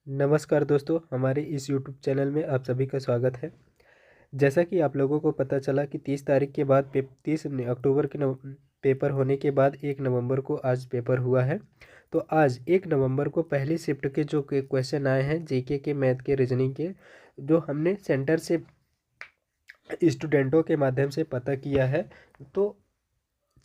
नमस्कार दोस्तों, हमारे इस यूट्यूब चैनल में आप सभी का स्वागत है। जैसा कि आप लोगों को पता चला कि 30 तारीख के बाद 30 अक्टूबर के पेपर होने के बाद 1 नवंबर को आज पेपर हुआ है। तो आज 1 नवंबर को पहली शिफ्ट के जो क्वेश्चन आए हैं जीके के, मैथ के, रीजनिंग के, जो हमने सेंटर से स्टूडेंटों के माध्यम से पता किया है। तो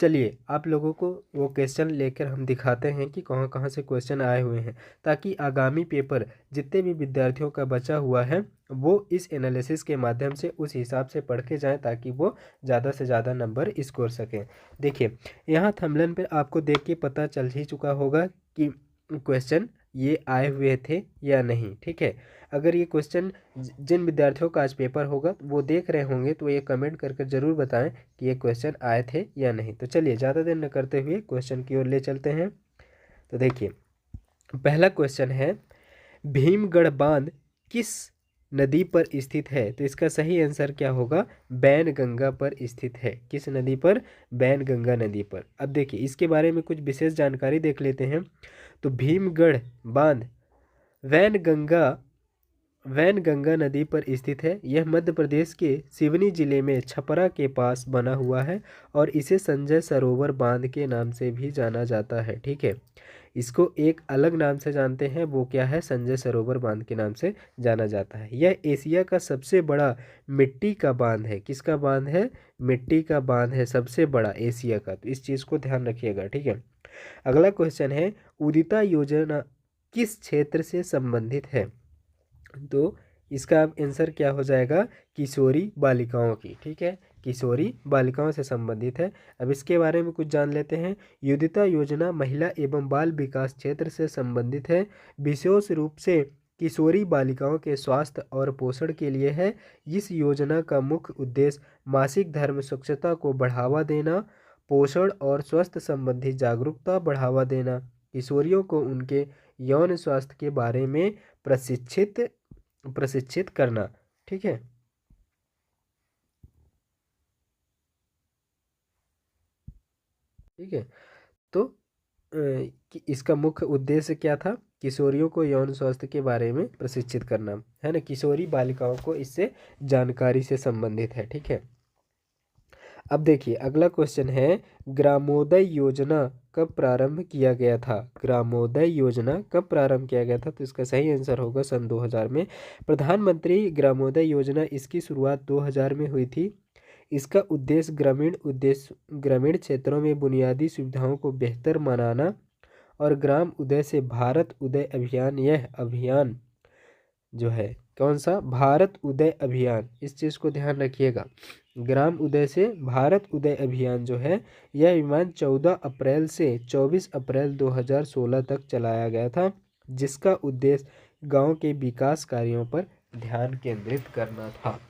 चलिए आप लोगों को वो क्वेश्चन लेकर हम दिखाते हैं कि कहाँ कहाँ से क्वेश्चन आए हुए हैं, ताकि आगामी पेपर जितने भी विद्यार्थियों का बचा हुआ है वो इस एनालिसिस के माध्यम से उस हिसाब से पढ़ के जाएँ, ताकि वो ज़्यादा से ज़्यादा नंबर स्कोर सकें। देखिए, यहाँ थंबनेल पे आपको देख के पता चल ही चुका होगा कि क्वेश्चन ये आए हुए थे या नहीं। ठीक है, अगर ये क्वेश्चन जिन विद्यार्थियों का आज पेपर होगा वो देख रहे होंगे तो ये कमेंट करके ज़रूर बताएं कि ये क्वेश्चन आए थे या नहीं। तो चलिए ज़्यादा देर न करते हुए क्वेश्चन की ओर ले चलते हैं। तो देखिए, पहला क्वेश्चन है, भीमगढ़ बांध किस नदी पर स्थित है? तो इसका सही आंसर क्या होगा? बैनगंगा पर स्थित है। किस नदी पर? बैनगंगा नदी पर। अब देखिए, इसके बारे में कुछ विशेष जानकारी देख लेते हैं। तो भीमगढ़ बांध वैनगंगा नदी पर स्थित है। यह मध्य प्रदेश के सिवनी जिले में छपरा के पास बना हुआ है और इसे संजय सरोवर बांध के नाम से भी जाना जाता है। ठीक है, इसको एक अलग नाम से जानते हैं, वो क्या है? संजय सरोवर बांध के नाम से जाना जाता है। यह एशिया का सबसे बड़ा मिट्टी का बांध है। किसका बांध है? मिट्टी का बांध है, सबसे बड़ा एशिया का। तो इस चीज़ को ध्यान रखिएगा। ठीक है, अगला क्वेश्चन है, उदिता योजना किस क्षेत्र से संबंधित है? तो इसका आंसर क्या हो जाएगा? किशोरी बालिकाओं की। ठीक है, किशोरी बालिकाओं से संबंधित है। अब इसके बारे में कुछ जान लेते हैं। उदिता योजना महिला एवं बाल विकास क्षेत्र से संबंधित है, विशेष रूप से किशोरी बालिकाओं के स्वास्थ्य और पोषण के लिए है। इस योजना का मुख्य उद्देश्य मासिक धर्म स्वच्छता को बढ़ावा देना, पोषण और स्वास्थ्य संबंधी जागरूकता बढ़ावा देना, किशोरियों को उनके यौन स्वास्थ्य के बारे में प्रशिक्षित करना। ठीक है, ठीक है। तो इसका मुख्य उद्देश्य क्या था? किशोरियों को यौन स्वास्थ्य के बारे में प्रशिक्षित करना, है ना। किशोरी बालिकाओं को इससे जानकारी से संबंधित है। ठीक है, अब देखिए अगला क्वेश्चन है, ग्रामोदय योजना कब प्रारंभ किया गया था? ग्रामोदय योजना कब प्रारंभ किया गया था? तो इसका सही आंसर होगा सन 2000 में। प्रधानमंत्री ग्रामोदय योजना, इसकी शुरुआत 2000 में हुई थी। इसका उद्देश्य ग्रामीण क्षेत्रों में बुनियादी सुविधाओं को बेहतर बनाना और ग्राम उदय से भारत उदय अभियान, यह अभियान जो है कौन सा? भारत उदय अभियान। इस चीज़ को ध्यान रखिएगा। ग्राम उदय से भारत उदय अभियान जो है, यह अभियान 14 अप्रैल से 24 अप्रैल 2016 तक चलाया गया था, जिसका उद्देश्य गांव के विकास कार्यों पर ध्यान केंद्रित करना था।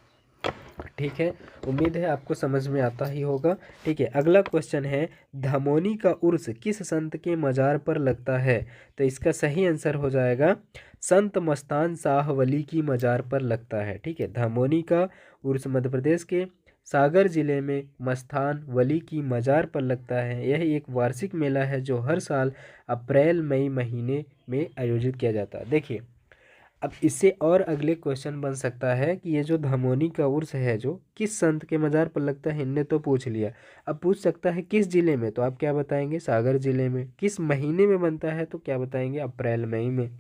ठीक है, उम्मीद है आपको समझ में आता ही होगा। ठीक है, अगला क्वेश्चन है, धमोनी का उर्स किस संत के मजार पर लगता है? तो इसका सही आंसर हो जाएगा संत मस्तान शाह वली की मजार पर लगता है। ठीक है, धमोनी का उर्स मध्य प्रदेश के सागर जिले में मस्तान वली की मजार पर लगता है। यह एक वार्षिक मेला है जो हर साल अप्रैल मई महीने में आयोजित किया जाता है। देखिए, अब इससे और अगले क्वेश्चन बन सकता है कि ये जो धमोनी का उर्स है जो किस संत के मजार पर लगता है, इनने तो पूछ लिया। अब पूछ सकता है किस जिले में, तो आप क्या बताएंगे? सागर जिले में। किस महीने में बनता है, तो क्या बताएंगे? अप्रैल मई में।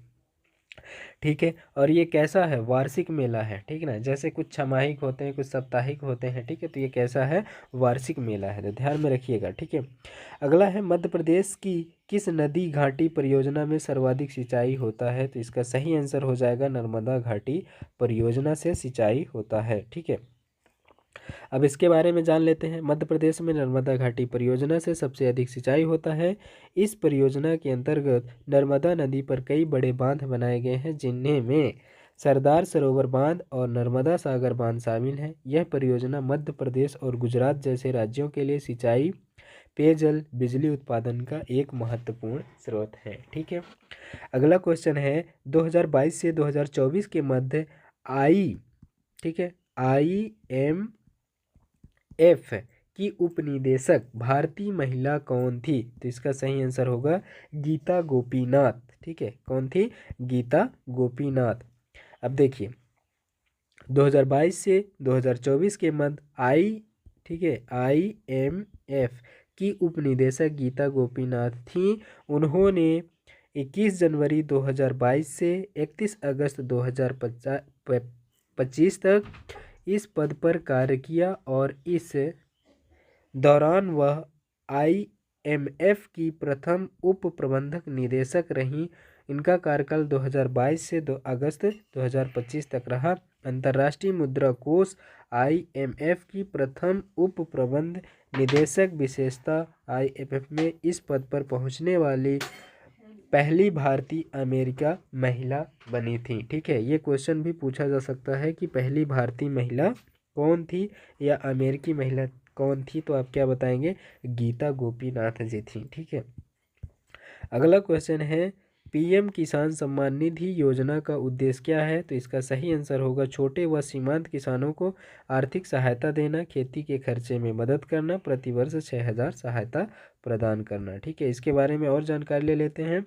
ठीक है, और ये कैसा है? वार्षिक मेला है। ठीक है ना, जैसे कुछ छमाहिक होते हैं, कुछ साप्ताहिक होते हैं। ठीक है, तो ये कैसा है? वार्षिक मेला है, तो ध्यान में रखिएगा। ठीक है, अगला है, मध्य प्रदेश की किस नदी घाटी परियोजना में सर्वाधिक सिंचाई होता है? तो इसका सही आंसर हो जाएगा नर्मदा घाटी परियोजना से सिंचाई होता है। ठीक है, अब इसके बारे में जान लेते हैं। मध्य प्रदेश में नर्मदा घाटी परियोजना से सबसे अधिक सिंचाई होता है। इस परियोजना के अंतर्गत नर्मदा नदी पर कई बड़े बांध बनाए गए हैं, जिनमें में सरदार सरोवर बांध और नर्मदा सागर बांध शामिल हैं। यह परियोजना मध्य प्रदेश और गुजरात जैसे राज्यों के लिए सिंचाई, पेयजल, बिजली उत्पादन का एक महत्वपूर्ण स्रोत है। ठीक है, अगला क्वेश्चन है, 2022 से 2024 के मध्य ठीक है, IMF की उपनिदेशक भारतीय महिला कौन थी? तो इसका सही आंसर होगा गीता गोपीनाथ। ठीक है, कौन थी? गीता गोपीनाथ। अब देखिए 2022 से 2024 के मध्य ठीक है IMF की उपनिदेशक गीता गोपीनाथ थी। उन्होंने 21 जनवरी 2022 से 31 अगस्त 2025 तक इस पद पर कार्य किया और इस दौरान वह IMF की प्रथम उप प्रबंधक निदेशक रहीं। इनका कार्यकाल 2022 से 2 अगस्त 2025 तक रहा। अंतर्राष्ट्रीय मुद्रा कोष IMF की प्रथम उप प्रबंध निदेशक विशेषता IMF में इस पद पर पहुंचने वाली पहली भारतीय अमेरिका महिला बनी थी। ठीक है, ये क्वेश्चन भी पूछा जा सकता है कि पहली भारतीय महिला कौन थी या अमेरिकी महिला कौन थी, तो आप क्या बताएंगे? गीता गोपीनाथ जी थी। ठीक है, अगला क्वेश्चन है PM किसान सम्मान निधि योजना का उद्देश्य क्या है? तो इसका सही आंसर होगा छोटे व सीमांत किसानों को आर्थिक सहायता देना, खेती के खर्चे में मदद करना, प्रतिवर्ष 6,000 सहायता प्रदान करना। ठीक है, इसके बारे में और जानकारी ले लेते हैं।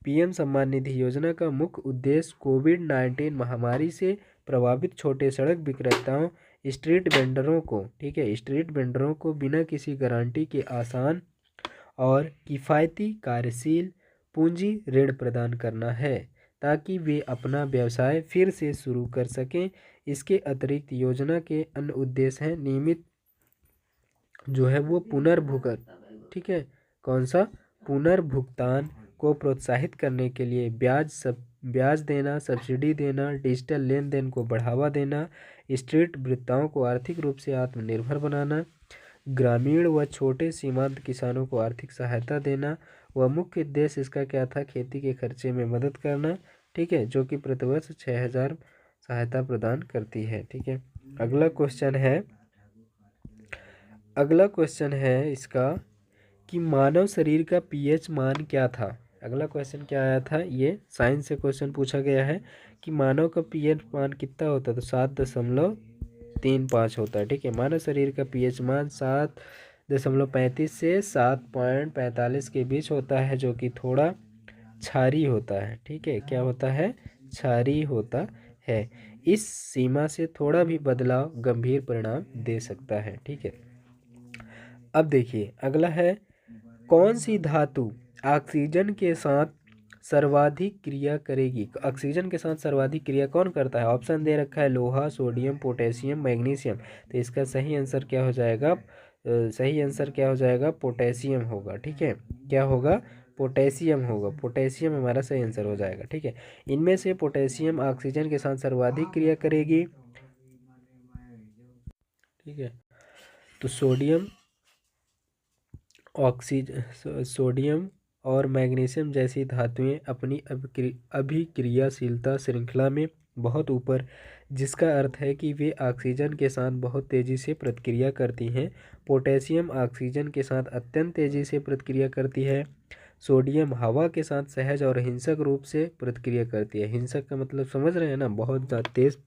PM सम्मान निधि योजना का मुख्य उद्देश्य कोविड-19 महामारी से प्रभावित छोटे सड़क विक्रेताओं, स्ट्रीट वेंडरों को, ठीक है, स्ट्रीट वेंडरों को बिना किसी गारंटी के आसान और किफ़ायती कार्यशील पूंजी ऋण प्रदान करना है ताकि वे अपना व्यवसाय फिर से शुरू कर सकें। इसके अतिरिक्त योजना के अन्य उद्देश्य हैं नियमित जो है वो पुनर्भुगतान, ठीक है, कौन सा? पुनर्भुगतान को प्रोत्साहित करने के लिए ब्याज देना, सब्सिडी देना, डिजिटल लेन देन को बढ़ावा देना, स्ट्रीट विक्रेताओं को आर्थिक रूप से आत्मनिर्भर बनाना, ग्रामीण व छोटे सीमांत किसानों को आर्थिक सहायता देना। वह मुख्य उद्देश्य इसका क्या था? खेती के खर्चे में मदद करना। ठीक है, जो कि प्रतिवर्ष 6,000 सहायता प्रदान करती है। ठीक है, अगला क्वेश्चन है इसका कि मानव शरीर का pH मान क्या था? अगला क्वेश्चन क्या आया था? ये साइंस से क्वेश्चन पूछा गया है कि मानव का pH मान कितना होता है? तो 7.35 होता है। ठीक है, मानव शरीर का pH मान 7.35 से 7.45 के बीच होता है, जो कि थोड़ा क्षारीय होता है। ठीक है, क्या होता है? क्षारीय होता है। इस सीमा से थोड़ा भी बदलाव गंभीर परिणाम दे सकता है। ठीक है, अब देखिए अगला है कौन सी धातु ऑक्सीजन के साथ सर्वाधिक क्रिया करेगी? ऑक्सीजन के साथ सर्वाधिक क्रिया कौन करता है? ऑप्शन दे रखा है लोहा, सोडियम, पोटेशियम, मैग्नीशियम। तो इसका सही आंसर क्या हो जाएगा? पोटेशियम होगा। ठीक है, क्या होगा? पोटेशियम होगा। पोटेशियम हमारा सही आंसर हो जाएगा। ठीक है, इनमें से पोटेशियम ऑक्सीजन के साथ सर्वाधिक क्रिया करेगी। ठीक है, तो सोडियम और मैग्नीशियम जैसी धातुएं अपनी अभिक्रियाशीलता श्रृंखला में बहुत ऊपर, जिसका अर्थ है कि वे ऑक्सीजन के साथ बहुत तेज़ी से प्रतिक्रिया करती हैं। पोटेशियम ऑक्सीजन के साथ अत्यंत तेज़ी से प्रतिक्रिया करती है। सोडियम हवा के साथ सहज और हिंसक रूप से प्रतिक्रिया करती है। हिंसक का मतलब समझ रहे हैं ना? बहुत तेज़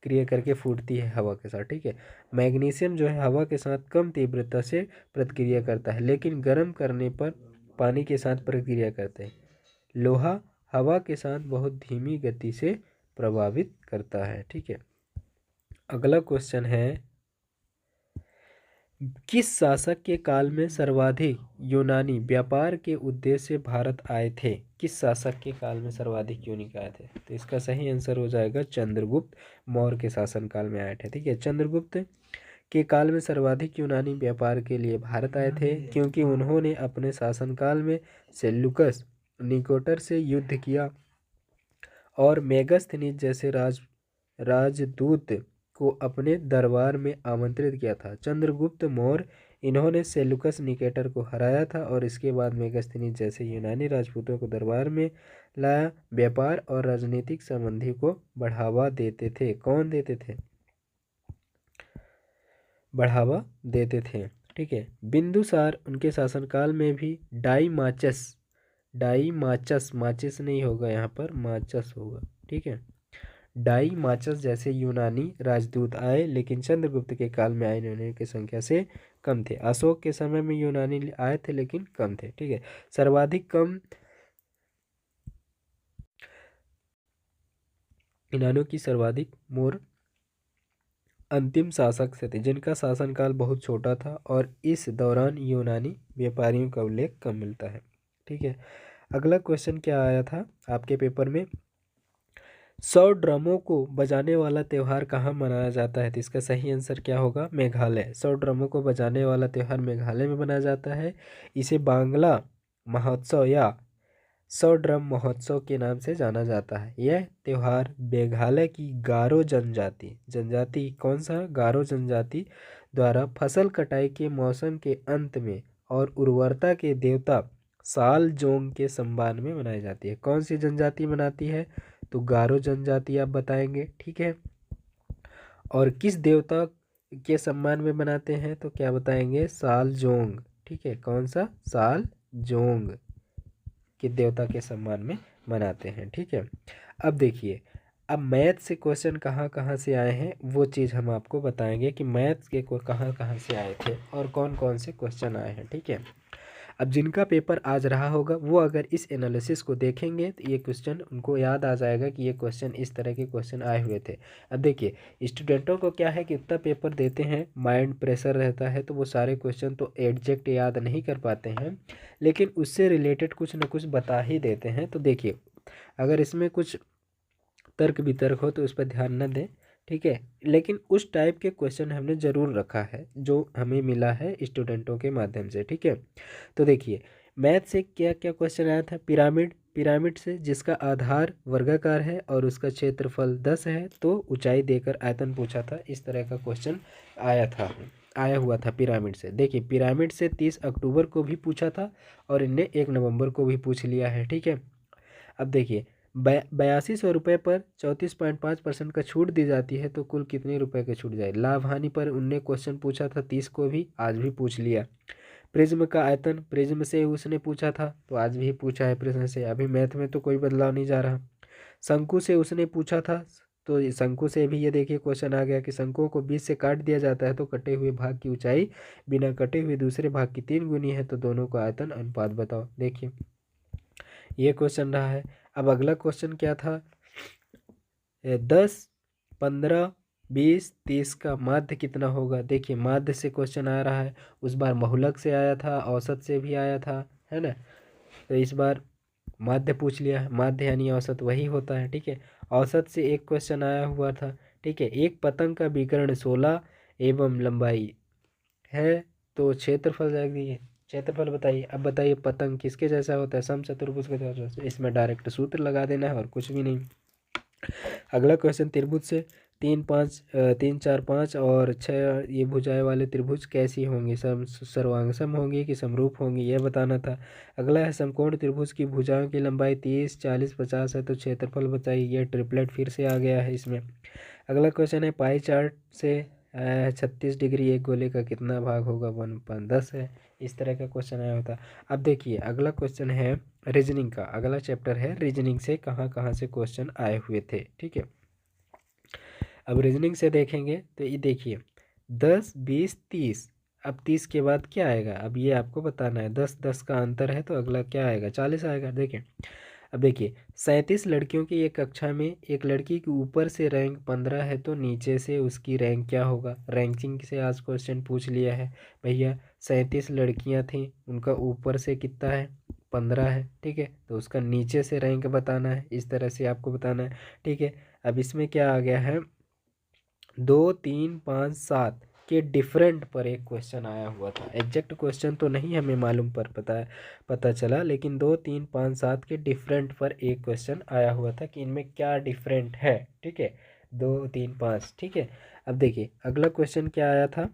क्रिया करके फूटती है हवा के साथ। ठीक है, मैग्नीशियम जो है हवा के साथ कम तीव्रता से प्रतिक्रिया करता है, लेकिन गर्म करने पर पानी के साथ प्रतिक्रिया करते हैं। लोहा हवा के साथ बहुत धीमी गति से प्रभावित करता है। ठीक है, अगला क्वेश्चन है किस शासक के काल में सर्वाधिक यूनानी व्यापार के उद्देश्य से भारत आए थे? किस शासक के काल में सर्वाधिक यूनिक आए थे? तो इसका सही आंसर हो जाएगा चंद्रगुप्त मौर्य के शासन काल में आए थे। ठीक है, चंद्रगुप्त के काल में सर्वाधिक यूनानी व्यापार के लिए भारत आए थे, क्योंकि उन्होंने अपने शासनकाल में सेल्यूकस निकोटर से युद्ध किया और मेगास्थनीज जैसे राजदूत को अपने दरबार में आमंत्रित किया था। चंद्रगुप्त मौर्य इन्होंने सेल्यूकस निकेटर को हराया था और इसके बाद मेगास्थनीज जैसे यूनानी राजपूतों को दरबार में लाया। व्यापार और राजनीतिक संबंधी को बढ़ावा देते थे। कौन देते थे? बढ़ावा देते थे। ठीक है, बिंदुसार उनके शासनकाल में भी माचिस नहीं होगा यहाँ पर, माचस होगा। ठीक है, माचस जैसे यूनानी राजदूत आए, लेकिन चंद्रगुप्त के काल में आए यूनानियों की संख्या से कम थे। अशोक के समय में यूनानी आए थे लेकिन कम थे, ठीक है। सर्वाधिक कम यूनानियों की सर्वाधिक मोर अंतिम शासक से थे, जिनका शासनकाल बहुत छोटा था और इस दौरान यूनानी व्यापारियों का उल्लेख कम मिलता है, ठीक है। अगला क्वेश्चन क्या आया था आपके पेपर में, 100 ड्रमों को बजाने वाला त्यौहार कहाँ मनाया जाता है? तो इसका सही आंसर क्या होगा? मेघालय। 100 ड्रमों को बजाने वाला त्यौहार मेघालय में मनाया जाता है। इसे बांग्ला महोत्सव या 100 ड्रम महोत्सव के नाम से जाना जाता है। यह त्यौहार मेघालय की गारो जनजाति कौन सा? गारो जनजाति द्वारा फसल कटाई के मौसम के अंत में और उर्वरता के देवता साल जोंग के सम्मान में मनाई जाती है। कौन सी जनजाति मनाती है? तो गारो जनजाति आप बताएंगे, ठीक है। और किस देवता के सम्मान में मनाते हैं? तो क्या बताएंगे? साल जोंग, ठीक है। कौन सा? साल जोंग के देवता के सम्मान में मनाते हैं, ठीक है। अब देखिए, अब मैथ से क्वेश्चन कहाँ कहाँ से आए हैं वो चीज़ हम आपको बताएंगे कि मैथ के कहाँ कहाँ से आए थे और कौन कौन से क्वेश्चन आए हैं, ठीक है। अब जिनका पेपर आज रहा होगा वो अगर इस एनालिसिस को देखेंगे तो ये क्वेश्चन उनको याद आ जाएगा कि ये क्वेश्चन इस तरह के क्वेश्चन आए हुए थे। अब देखिए, स्टूडेंटों को क्या है कि इतना पेपर देते हैं, माइंड प्रेशर रहता है, तो वो सारे क्वेश्चन तो एग्जैक्ट याद नहीं कर पाते हैं, लेकिन उससे रिलेटेड कुछ ना कुछ बता ही देते हैं। तो देखिए, अगर इसमें कुछ तर्क वितर्क हो तो उस पर ध्यान न दें, ठीक है। लेकिन उस टाइप के क्वेश्चन हमने ज़रूर रखा है जो हमें मिला है स्टूडेंटों के माध्यम से, ठीक है। तो देखिए, मैथ से क्या क्या क्वेश्चन आया था? पिरामिड से जिसका आधार वर्गाकार है और उसका क्षेत्रफल 10 है, तो ऊंचाई देकर आयतन पूछा था। इस तरह का क्वेश्चन आया हुआ था पिरामिड से। देखिए, पिरामिड से 30 अक्टूबर को भी पूछा था और इनने 1 नवंबर को भी पूछ लिया है, ठीक है। अब देखिए, 8200 रुपये पर 34.5% का छूट दी जाती है तो कुल कितने रुपए का छूट जाए? लाभ हानि पर उनने क्वेश्चन पूछा था 30 को भी, आज भी पूछ लिया। प्रिज्म का आयतन, प्रिज्म से उसने पूछा था तो आज भी पूछा है प्रिज्म से, अभी मैथ में तो कोई बदलाव नहीं जा रहा। शंकु से उसने पूछा था तो शंकु से भी ये देखिए क्वेश्चन आ गया कि शंकुओं को 20 से काट दिया जाता है तो कटे हुए भाग की ऊंचाई बिना कटे हुए दूसरे भाग की 3 गुनी है, तो दोनों का आयतन अनुपात बताओ। देखिए, ये क्वेश्चन रहा है। अब अगला क्वेश्चन क्या था? 10, 15, 20, 30 का माध्य कितना होगा? देखिए, माध्य से क्वेश्चन आ रहा है, उस बार बहुलक से आया था, औसत से भी आया था, है ना। तो इस बार माध्य पूछ लिया है। माध्य यानी औसत वही होता है, ठीक है। औसत से एक क्वेश्चन आया हुआ था, ठीक है। एक पतंग का विकर्ण 16 एवं लंबाई है, तो क्षेत्रफल जाएगी। क्षेत्रफल बताइए। अब बताइए, पतंग किसके जैसा होता है? समचतुर्भुज के जैसा। इसमें डायरेक्ट सूत्र लगा देना है और कुछ भी नहीं। अगला क्वेश्चन, त्रिभुज से 3, 5, 3, 4, 5 और 6 ये भुजाएं वाले त्रिभुज कैसी होंगी? सर्वांगसम होंगी कि समरूप होंगी, यह बताना था। अगला है, समकोण त्रिभुज की भुजाओं की लंबाई 30, 40, 50 है, तो क्षेत्रफल बताइए। यह ट्रिपलेट फिर से आ गया है इसमें। अगला क्वेश्चन है, पाई चार्ट से 36 डिग्री एक गोले का कितना भाग होगा? 1/10 है। इस तरह का क्वेश्चन आया होता। अब देखिए, अगला क्वेश्चन है रीजनिंग का। अगला चैप्टर है रीजनिंग से कहाँ कहाँ से क्वेश्चन आए हुए थे, ठीक है। अब रीजनिंग से देखेंगे तो ये देखिए, 10, 20, 30। अब 30 के बाद क्या आएगा? अब ये आपको बताना है। 10, 10 का अंतर है तो अगला क्या आएगा? 40 आएगा। देखिए, अब देखिए, 37 लड़कियों की एक कक्षा में एक लड़की के ऊपर से रैंक 15 है तो नीचे से उसकी रैंक क्या होगा? रैंकिंग से आज क्वेश्चन पूछ लिया है भैया। 37 लड़कियां थीं, उनका ऊपर से कितना है? 15 है, ठीक है। तो उसका नीचे से रैंक बताना है, इस तरह से आपको बताना है, ठीक है। अब इसमें क्या आ गया है? 2, 3, 5, 7 के डिफरेंट पर एक क्वेश्चन आया हुआ था। एग्जैक्ट क्वेश्चन तो नहीं हमें मालूम पर पता चला, लेकिन 2, 3, 5, 7 के डिफरेंट पर एक क्वेश्चन आया हुआ था कि इनमें क्या डिफरेंट है, ठीक है। 2, 3, 5, ठीक है। अब देखिए, अगला क्वेश्चन क्या आया था?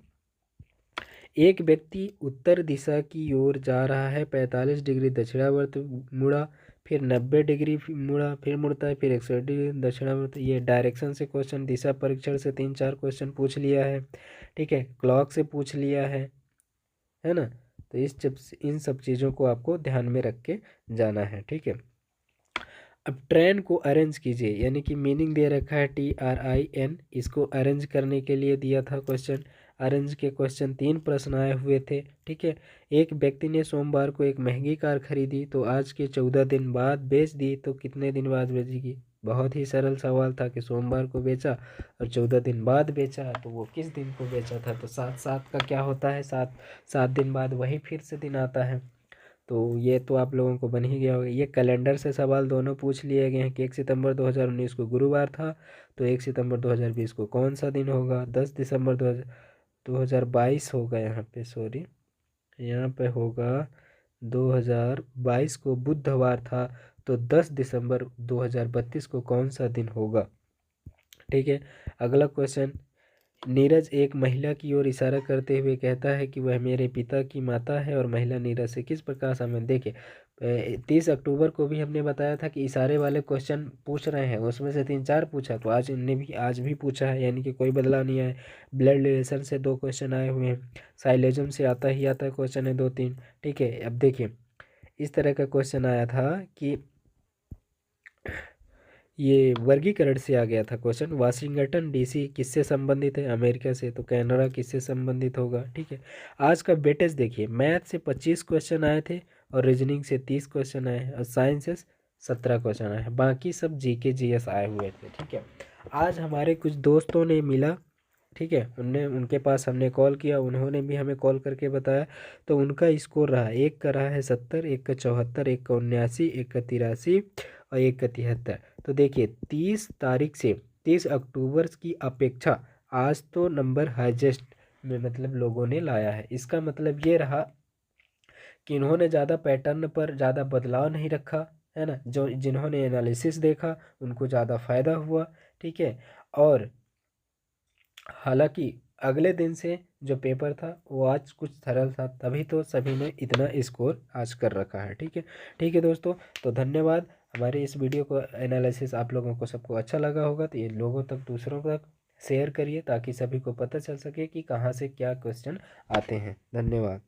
एक व्यक्ति उत्तर दिशा की ओर जा रहा है, 45 डिग्री दक्षिणावर्त मुड़ा, फिर 90 डिग्री मुड़ा, फिर मुड़ता है, फिर 180 डिग्री दक्षिणावर्त। ये डायरेक्शन से क्वेश्चन, दिशा परीक्षण से 3-4 क्वेश्चन पूछ लिया है, ठीक है। क्लॉक से पूछ लिया है ना। तो इन सब चीज़ों को आपको ध्यान में रख के जाना है, ठीक है। अब ट्रेन को अरेंज कीजिए, यानी कि मीनिंग दे रखा है TRIN, इसको अरेंज करने के लिए दिया था क्वेश्चन। ऑरेंज के क्वेश्चन 3 प्रश्न आए हुए थे, ठीक है। एक व्यक्ति ने सोमवार को एक महंगी कार खरीदी तो आज के 14 दिन बाद बेच दी तो कितने दिन बाद बेचेगी। बहुत ही सरल सवाल था कि सोमवार को बेचा और 14 दिन बाद बेचा, तो वो किस दिन को बेचा था। तो 7 का क्या होता है, 7 दिन बाद वही फिर से दिन आता है। तो ये तो आप लोगों को बन ही गया होगा। ये कैलेंडर से सवाल दोनों पूछ लिए गए हैं कि 1 सितंबर 2019 को गुरुवार था, तो 1 सितंबर 2020 को कौन सा दिन होगा। 10 दिसंबर 2022 होगा यहाँ पे, सॉरी यहाँ पे होगा 2022 को बुधवार था, तो 10 दिसंबर 2032 को कौन सा दिन होगा, ठीक है। अगला क्वेश्चन, नीरज एक महिला की ओर इशारा करते हुए कहता है कि वह मेरे पिता की माता है और महिला नीरज से किस प्रकार संबंध। देखिए 30 अक्टूबर को भी हमने बताया था कि इशारे वाले क्वेश्चन पूछ रहे हैं, उसमें से 3-4 पूछा, तो आज भी पूछा है, यानी कि कोई बदलाव नहीं आया। ब्लड रिलेशन से 2 क्वेश्चन आए हुए हैं, साइलेजम से आता है क्वेश्चन है 2-3, ठीक है। अब देखिए इस तरह का क्वेश्चन आया था कि ये वर्गीकरण से आ गया था क्वेश्चन, वाशिंगटन डीसी किससे संबंधित है, अमेरिका से, तो कनाडा किससे संबंधित होगा, ठीक है। आज का वेटेज देखिए, मैथ से 25 क्वेश्चन आए थे और रीजनिंग से 30 क्वेश्चन आए हैं और साइंस से 17 क्वेश्चन आए हैं, बाकी सब जीके जीएस आए हुए थे, ठीक है। आज हमारे कुछ दोस्तों ने मिला, ठीक है, उनके पास हमने कॉल किया, उन्होंने भी हमें कॉल करके बताया, तो उनका स्कोर रहा, एक का रहा है 70, एक का 74, एक का 79, एक का 83 और एक का 73। तो देखिए 30 तारीख से 30 अक्टूबर की अपेक्षा आज तो नंबर हाईएस्ट में मतलब लोगों ने लाया है। इसका मतलब ये रहा कि इन्होंने ज़्यादा पैटर्न पर ज़्यादा बदलाव नहीं रखा, है ना। जो जिन्होंने एनालिसिस देखा उनको ज़्यादा फायदा हुआ, ठीक है। और हालांकि अगले दिन से जो पेपर था वो आज कुछ सरल था, तभी तो सभी ने इतना स्कोर आज कर रखा है, ठीक है। ठीक है दोस्तों, तो धन्यवाद। हमारे इस वीडियो को एनालिसिस आप लोगों को सबको अच्छा लगा होगा, तो ये लोगों तक दूसरों तक शेयर करिए ताकि सभी को पता चल सके कि कहाँ से क्या क्वेश्चन आते हैं। धन्यवाद।